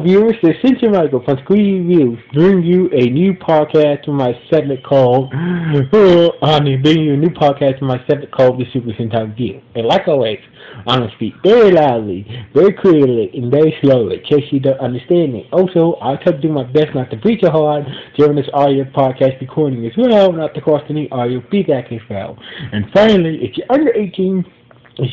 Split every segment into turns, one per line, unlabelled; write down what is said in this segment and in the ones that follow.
Viewers, this is Michael from Squeeze Reviews, bringing you a new podcast to my segment called bringing you a new podcast to my segment called The Super Sentai Review. And like always, I'm going to speak very loudly, very clearly, and very slowly, in case you don't understand me. Also, I'll try to do my best not to preach too hard during this audio podcast recording as well, not to cause any audio feedback as well. And finally, if you're under 18, this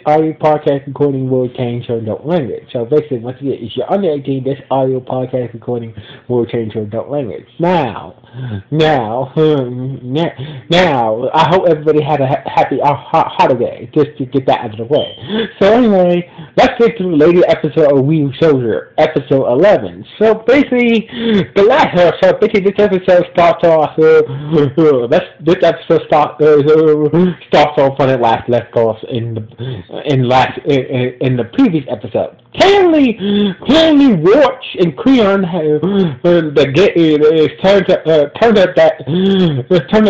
audio podcast recording will change your adult language. So basically, once again, if you're under 18, this audio podcast recording will change your adult language. Now, I hope everybody had a happy holiday, just to get that out of the way. So anyway, let's get to the latest episode of Wii Soldier, episode 11. So basically, this episode starts off, starts off when it last left off in the previous episode. Clearly, Watch and Creon turned up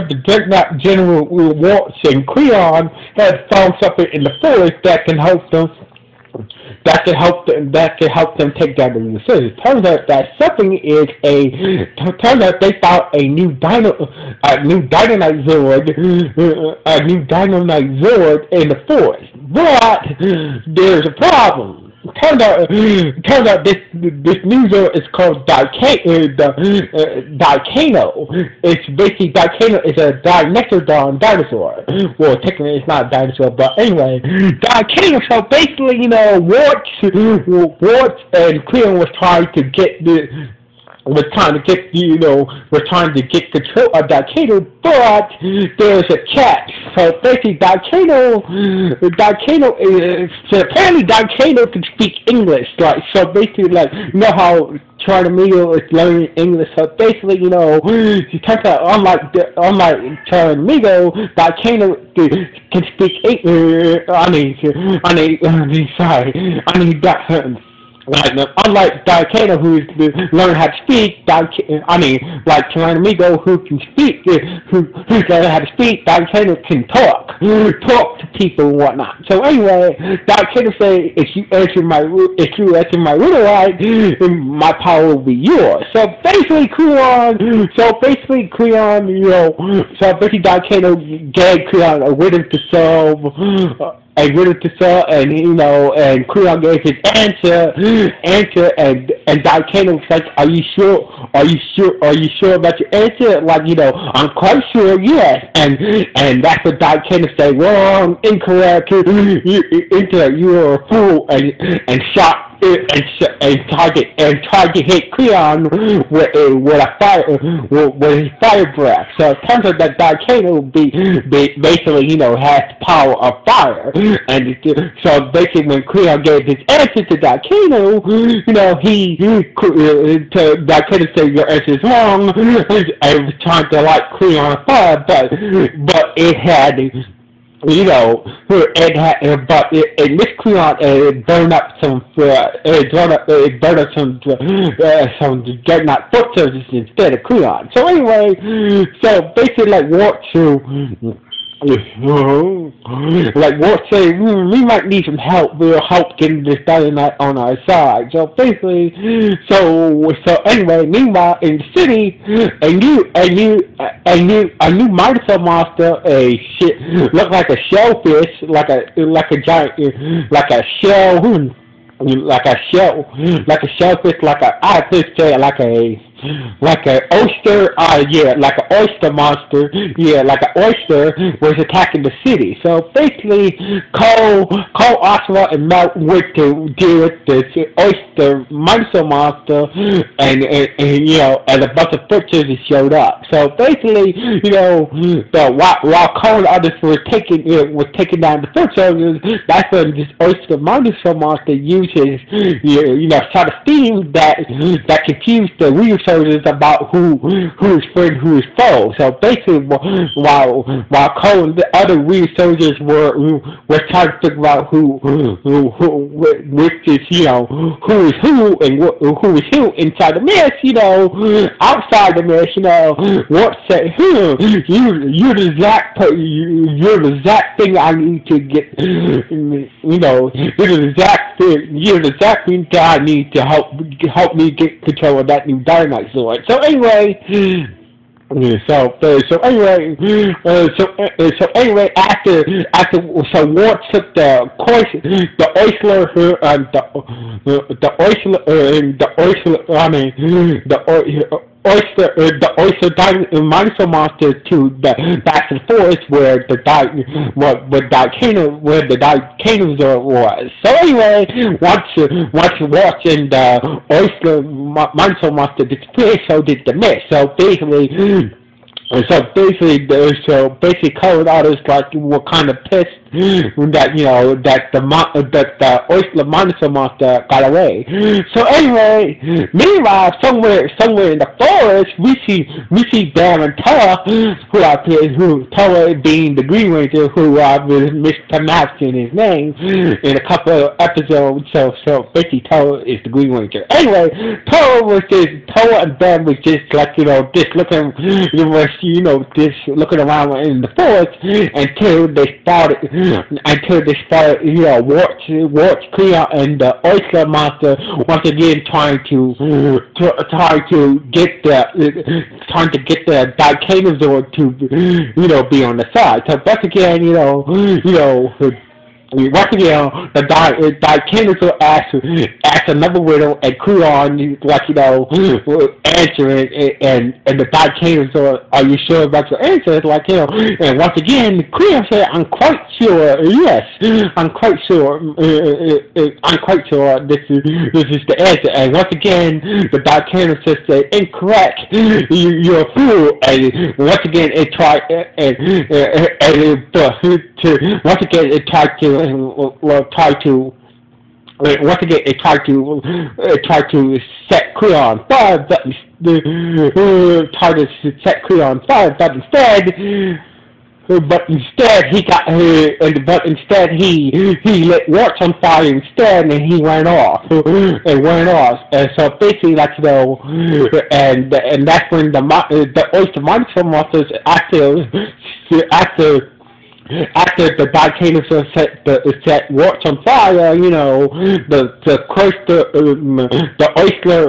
the General Watch and Creon had found something in the forest that can help them. That can help them take down the Resistance. Turns out that something is turns out they found a new Dynamite Zord in the forest. But there's a problem. Turns out this new Zord is called Daikano. It's basically Daikano is a Dinosaur dinosaur. Well, technically it's not a dinosaur, but anyway, Daikano. So basically, Watch and Creon was trying to get control of Daikano, but there's a catch. So basically, apparently Daikano can speak English. So basically, how Charamigo is learning English. So basically, she turns out unlike Charamigo, Daikano can speak English. Unlike Daikano, who's learned how to speak, like Tyrannomigo, who can speak, who's learned how to speak, Daikano can talk to people and whatnot. So anyway, Daikano say, if you answer my riddle right, my power will be yours. So basically, Daikano gave Creon a riddle to solve. And Creon gave his answer, and Daikano was like, Are you sure about your answer? I'm quite sure, yes. And that's what Daikano said, wrong, incorrect, you are a fool, and shot and tried to hit Creon with his fire breath. So it turns out that Daikano basically has the power of fire, and so basically when Creon gave his answer to Daikano, Daikano said your answer is wrong, and was trying to light Creon on fire, but it had. But in this Creon, it burned up some Dreadnought foot surfaces instead of Creon. So anyway, basically Watch say, we might need some help. We'll help getting this Dynamite on our side. So basically, anyway, meanwhile in the city, a new Minotaur monster, looked like a shellfish, like a giant, like a shellfish, like an oyster, like an oyster monster, like an oyster was attacking the city. So basically, Cole, Oswald, and Mount went to deal with this oyster monster, and a bunch of pictures showed up. So basically, while Cole and others were taking down the foot soldiers, that's when this oyster monster used his, shot of steam that confused the real soldiers about who is friend, who is foe. So basically, while Cole and the other weird soldiers were trying to figure out which is who is who and who is who inside the mess, outside the mess, what said, you're the exact thing I need to get, you're the exact thing that I need to help me get control of that new Dynamite Sword. So anyway. So anyway, after Ward took the Monster Monster to back to the forest where the Dicanosaur was. So anyway, once Wart and the Oyster Monster Monster disappeared, so did the mist. So basically, Colored Artists were kind of pissed that the Oyster Monster Monster got away. So anyway, meanwhile, somewhere in the forest, we see Bam and Toa, who Toa being the Green Ranger, who I've been mispronouncing his name in a couple of episodes. So basically, Toa is the Green Ranger. Anyway, Toa and Bam was just just looking around in the forest until they started, Wart, Clea, and the Oyster Monster once again trying to get the Dicanosaur to, be on the side. So once again, once again, the Dicanosaur asked another riddle, and Creon, answering it, and the Dicanosaur, are you sure about your answer? And once again, Creon said, I'm quite sure, yes, I'm quite sure this is the answer. And once again, the Dicanosaur said, incorrect, you're a fool. And once again, it tried, tried to set Clea on fire, but instead he lit Wart on fire instead, and he ran off. And so basically, and that's when the Oyster Monster Monsters after the Dicanosaur set Wart on fire, the Oyster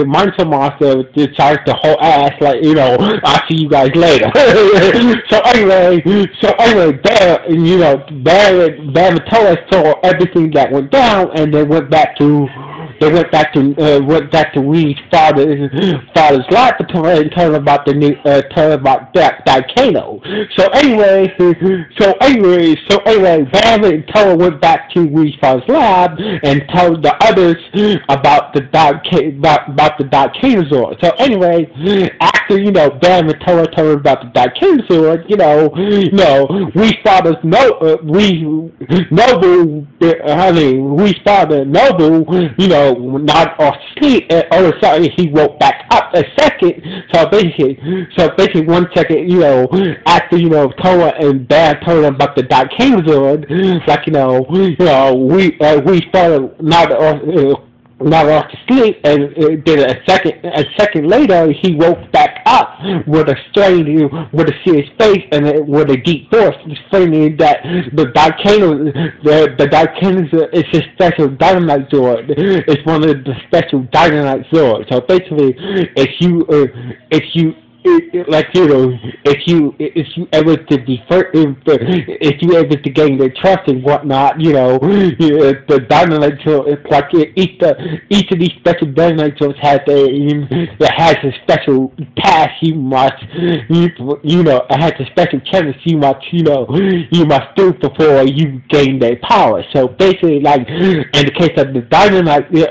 Monster Monster decided to whole ass I'll see you guys later. so anyway, Bam and Toa saw everything that went down, and they went back to Weed's father's laboratory and tell him about Dicano. So anyway, Bam and Toa went back to Weed's father's lab and told the others about the Dicanosaur. So anyway, after Bam and Toa told him about the Dicanosaur, Weed's father's Weed's father Nobu, not off sleep, and all of a sudden he woke back up a second. So basically 1 second, after Toa and Bam told him about the Dicanosaur, we started not off to sleep, and a second later he woke back up with a serious face and with a deep voice, explaining that the Dicanosaur is a special Dynamite Sword. It's one of the special Dynamite Swords. So basically, if you able to gain their trust and whatnot, the Dynamite Sword, it's like each of these special Dynamite Swords has a special task you must, it has a special challenge you must do before you gain their power. So basically, in the case of the Dynamite, in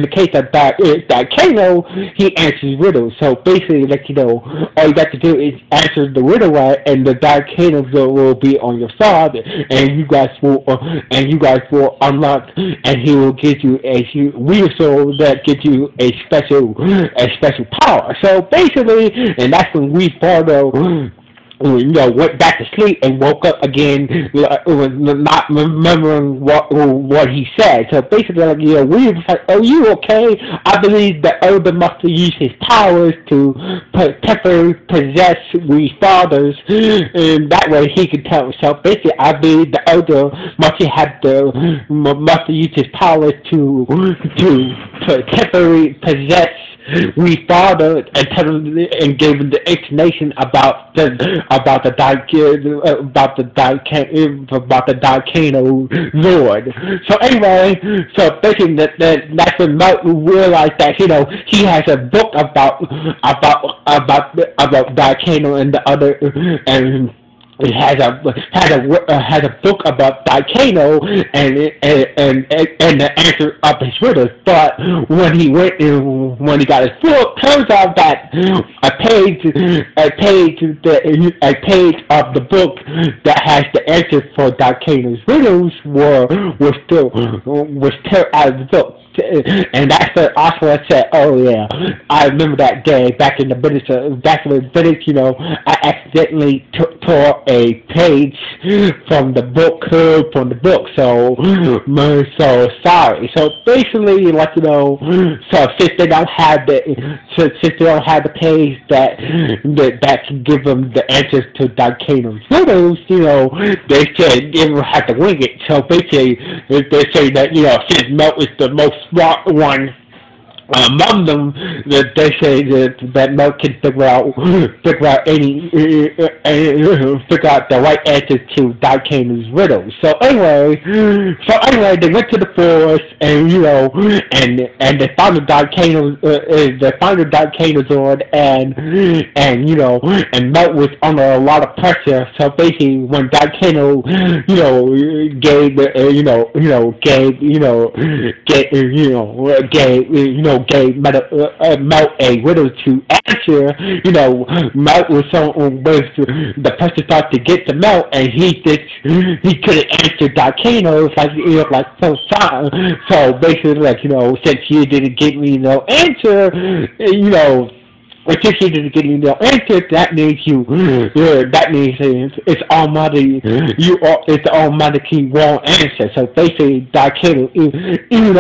the case of Dicano, he answers riddles. So basically, like, all you got to do is answer the riddle right, and the volcano will be on your side, and you guys will unlock, and he will give you a weird soul that gives you a special power. So basically, and that's when we follow, went back to sleep and woke up again, not remembering what he said. So basically, like, we was like, "Are you okay?" I believe the elder must have used his powers to temporarily possess we fathers, and that way he could tell himself. Basically, I believe the elder must have used his powers to temporarily possess we father and gave him the explanation about the volcano Lord. So anyway, so basically that's when Martin realized that he has a book about volcano and the other and. It has a book about volcano and the answer of his riddles. But when he got his book, turns out that a page of the book that has the answer for volcano's riddles was still out of the book. And that's what Oswald said. Oh yeah, I remember that day back in the British. I accidentally tore a page from the book. So sorry. So basically, like, so since they don't have the page that can give them the answers to volcano's riddles, they said they will have to wing it. So basically, they say that since Mel is the most smart one among them, that they say that Mel can figure out the right answer to volcano's riddles. So anyway, they went to the forest and they found the volcano's on and Mel was under a lot of pressure. So basically, when volcano gave Mel a riddle to answer. Mel was the person thought to get to Mel, and he couldn't answer volcanoes like so far. So basically, since you didn't give me no answer, since you didn't get no answer, that means it's automatically wrong answer. So basically, volcano, even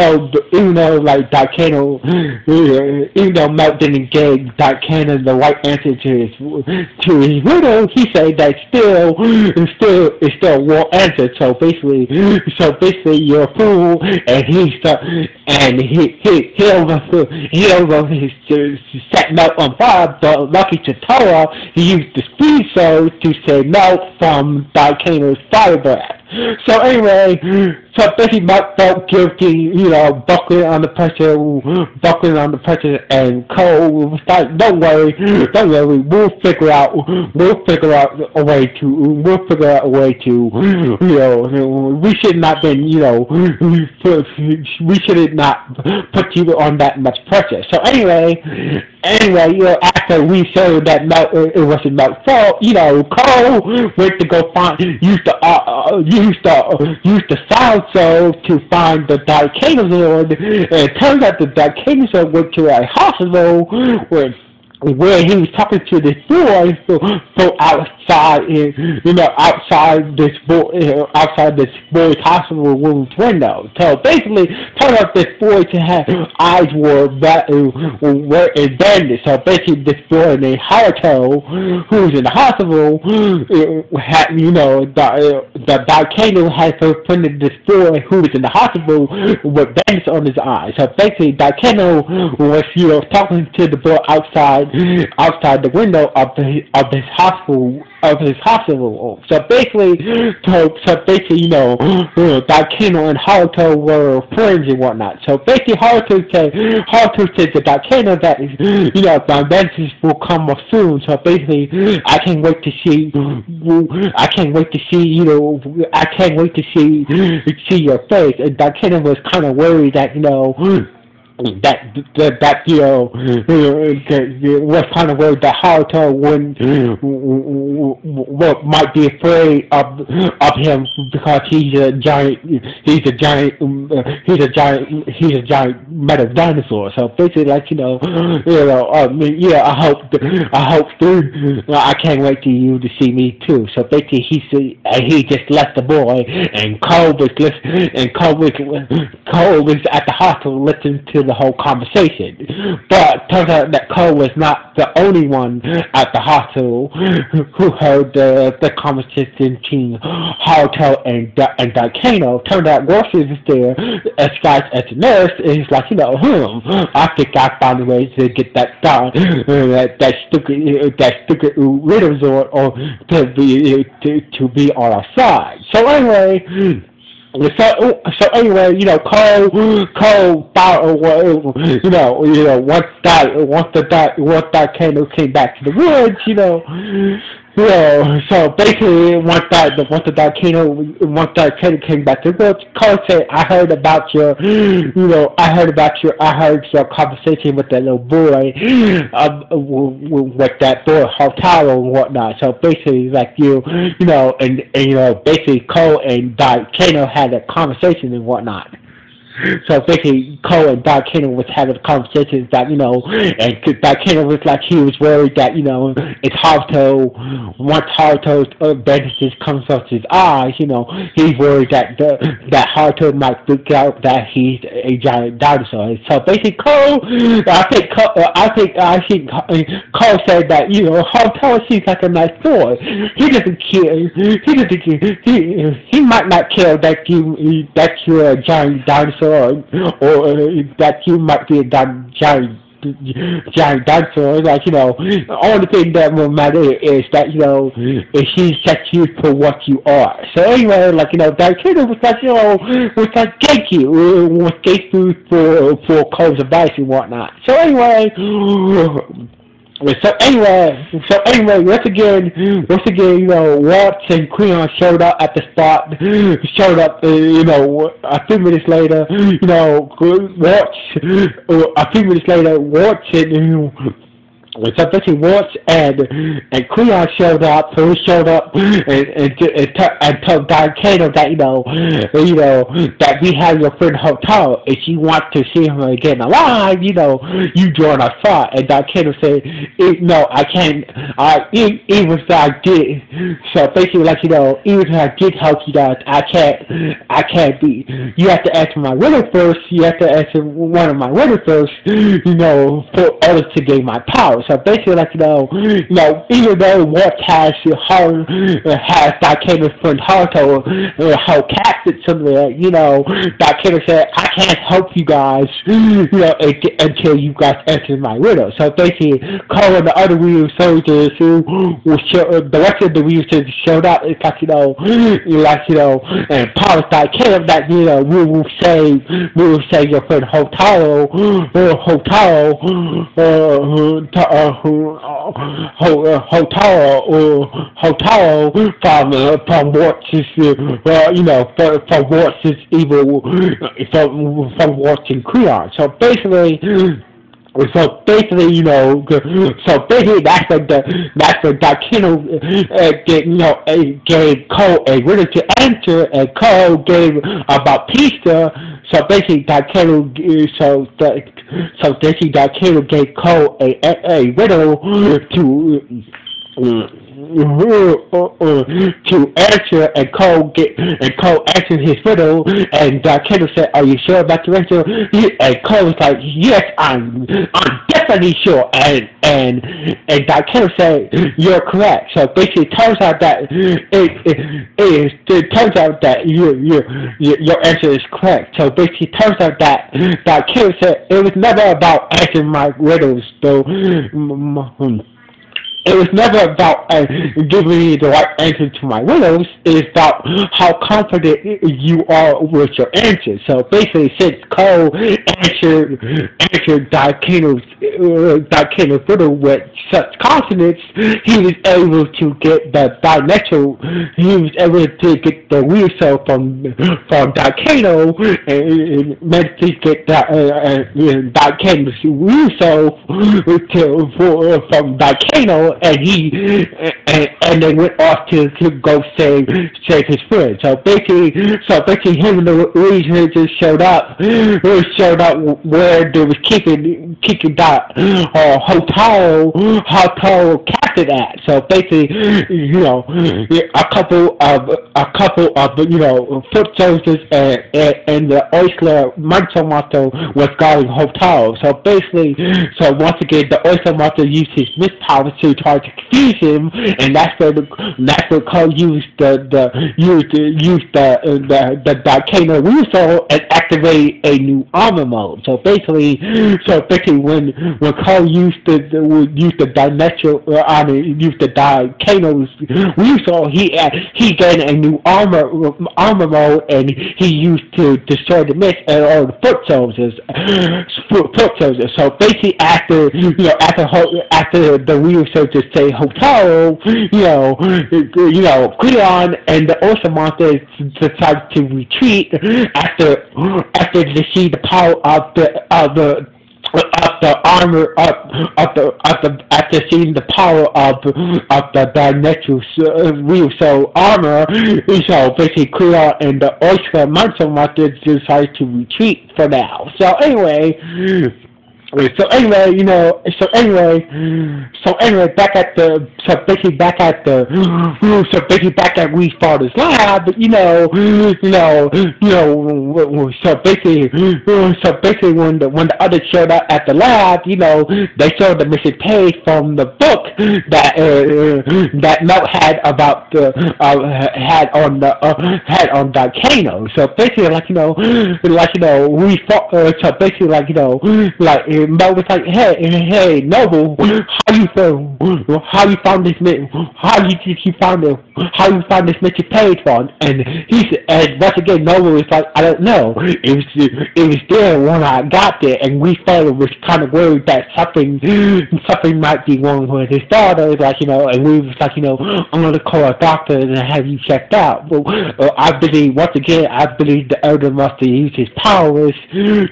though Mel didn't give volcano the right answer to his riddle, he said that it's still wrong answer. So basically, you're a fool, and he set Mel on fire. But lucky to Torah, he used the speed soul to save Mel from volcano's fire breath. So anyway, basically Mel felt guilty, buckling on the pressure, and Cole was like, don't worry, we'll figure out a way to, we should not been, we should not put you on that much pressure. So anyway, after we showed that it wasn't Mel's fault, Cole went to go use the sound soul to find the volcano Lord, and it turns out the volcano Lord went to a hospital where he was talking to this boy outside this boy's hospital room's window. So basically, turns out this boy eyes were bandaged. So basically, this boy named Haruto, who was in the hospital, had the volcano had put this boy who was in the hospital with bandages on his eyes. So basically, volcano was talking to the boy outside the window of his hospital. So basically, Volcano and Haruto were friends and whatnot. So basically, Haruto said to Volcano that my vengeance will come soon. So basically, I can't wait to see your face. And Volcano was kind of worried that that was kind of where the Haruto when what might be afraid of him because he's a giant metal dinosaur. So basically, like yeah, I hope dude, I can't wait to you to see me too. So basically, he just left the boy, and Cole was at the hospital listening to the whole conversation. But turns out that Cole was not the only one at the hospital who heard the conversation between Haruto and Daikano. Turned out Gorsuch was there disguised as a nurse, and he's like, I think I found a way to get that done, that stupid Riddlesort or to be on our side. So anyway. So anyway, Cole once that candle came back to the woods, so basically, once that volcano came back to the woods, Cole said, I heard your conversation with that little boy, with that boy Houtaro and whatnot. So basically, like basically Cole and Volcano had a conversation and whatnot. So basically, Cole and Volcano was having conversations that, and Volcano was like, he was worried that, it's once Haruto's bandages comes off his eyes, he's worried that Haruto might freak out that he's a giant dinosaur. So basically, I think Cole said that, Haruto seems like a nice boy. He doesn't care. He might not care that you're a giant dinosaur, or that you might be a giant dinosaur. Like, the only thing that will matter is that, is he sets you for what you are. So anyway, Daikino was like thank you, was grateful for Cole's advice and whatnot. So anyway, once again, Watts and Creon showed up at the spot. A few minutes later, Watts and so basically, Watts and Creon showed up. So he showed up and told Daikano that that we have your friend Houtaro. If you want to see him again alive, you join our side. And Daikano said, no, I can't. Even if I did, so basically, even if I did help you guys, I can't be. You have to answer my riddle first. You have to answer one of my riddles first. For order to gain my power. So basically, even though Watts has Daikano's friend Haruto whole captain somewhere, Daikano said, I can't help you guys, until you guys answer my riddle. So basically, Cole and the other Ryu soldiers the rest of the Ryu soldiers showed up. It's and promised Daikano that, we will save your friend Houtaro from Watts' evil from Watts and Creon. So basically, that's what Daikino gave Cole a riddle to answer, and Cole gave about Pista. So basically, Daikano gave Cole a riddle to answer, and Cole answered his riddle, and Daikano said, "Are you sure about the answer?" And Cole was like, "Yes, I'm definitely sure." And Daikano said, "You're correct." So basically, it turns out that your answer is correct. So basically, it turns out that Daikano said it was never about answering my riddles, though. it was never about giving me the right answer to my riddles. It's about how confident you are with your answers. So basically, since Cole answered Daikeno's riddle with such confidence, he was able to get the dimensional. He was able to get the weird cell from Daikeno and managed to get Daikeno's weird cell from Daikeno, and they went off to go save his friend. So basically him and the researchers showed up where they was keeping that hotel captain at. So basically, a couple of foot soldiers and the Oyster Monster was guarding hotel. So basically, once again, the Oyster Monster used his mist powers to try to confuse him, and that's where Cole used the Daikeno Russo and activate a new armor mode. So basically when Cole used the Daikeno's Russo, he gained a new armor mode, and he used to destroy the mist and all the foot soldiers. So basically, after the real soldiers say Hotaru, Cleon and the Oyster Monster decided to retreat after they see the power of the armor after seeing the power of the Dimetros real soul armor. So basically, Cleon and the Oyster Monster decided to retreat for now. So anyway, back at Reed's father's lab, so basically when the others showed up at the lab, they showed the missing page from the book that Note had about had on Daikeno. So basically, we fought. So basically, Noble was like, hey, Noble, how you found this missing page from? And once again, Noble was like, I don't know. It was there when I got there, and we father was kind of worried that something might be wrong with his daughter, and we was like, I'm gonna call a doctor and have you checked out. Well, I believe the elder must have used his powers to,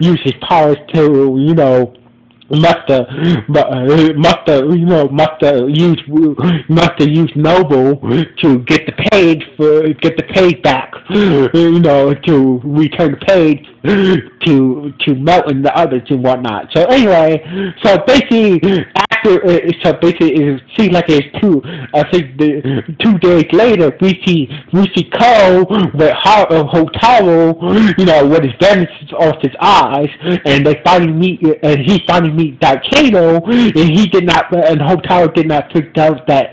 must have used Noble to get the page back, to return the page to Melt and the others and whatnot. So anyway, basically it seems like it's 2 days later we see Cole with Hotaru, with his bandages off his eyes, and he finally meet Daikeno, and Hotaru did not pick out that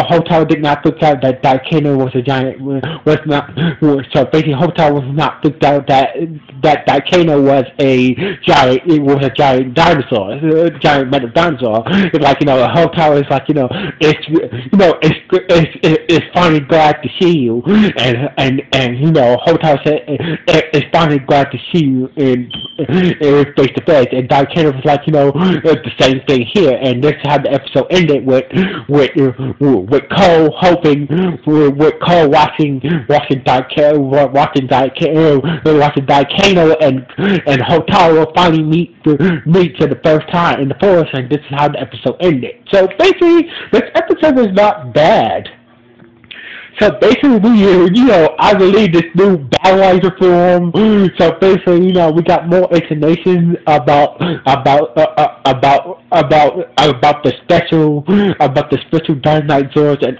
Hotaru did not pick out that Daikeno was a giant, so basically Hotaru was not picked out that Daikeno was a giant dinosaur, a giant metal dinosaur. It's like, Hotaru is like, it's finally glad to see you, and Hotaru said it's finally glad to see you in face to face, and Daikeno was like, it's the same thing here, and this is how the episode ended with Cole watching Daikeno and Hotaru finally meet for the first time in the forest, and this is how the episode ended. So basically, this episode was not bad. So basically, I believe this new Battleizer film. So basically, we got more information about the special dinosaurs, and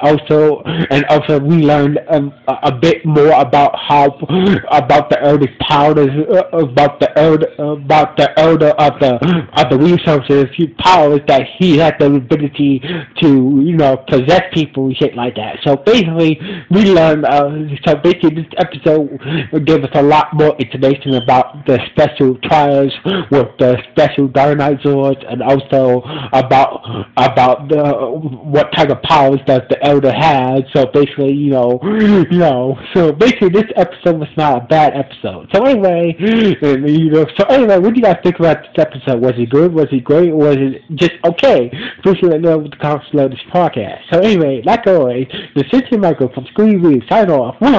also we learned a bit more about the Elder's powers, about the Elder of the resources powers, that he had the ability to possess people and shit like that. So basically, we learned, so basically this episode will give us a lot more information about the special trials with the special Dinosaurs, and also about the what type of powers does the Elder have. So basically, so basically this episode was not a bad episode. So anyway, what do you guys think about this episode? Was it good? Was it great? Or was it just okay? Please let me know with the comments below this podcast. So anyway, like always, the Cynthia Michael from Screen Review sign off. 1.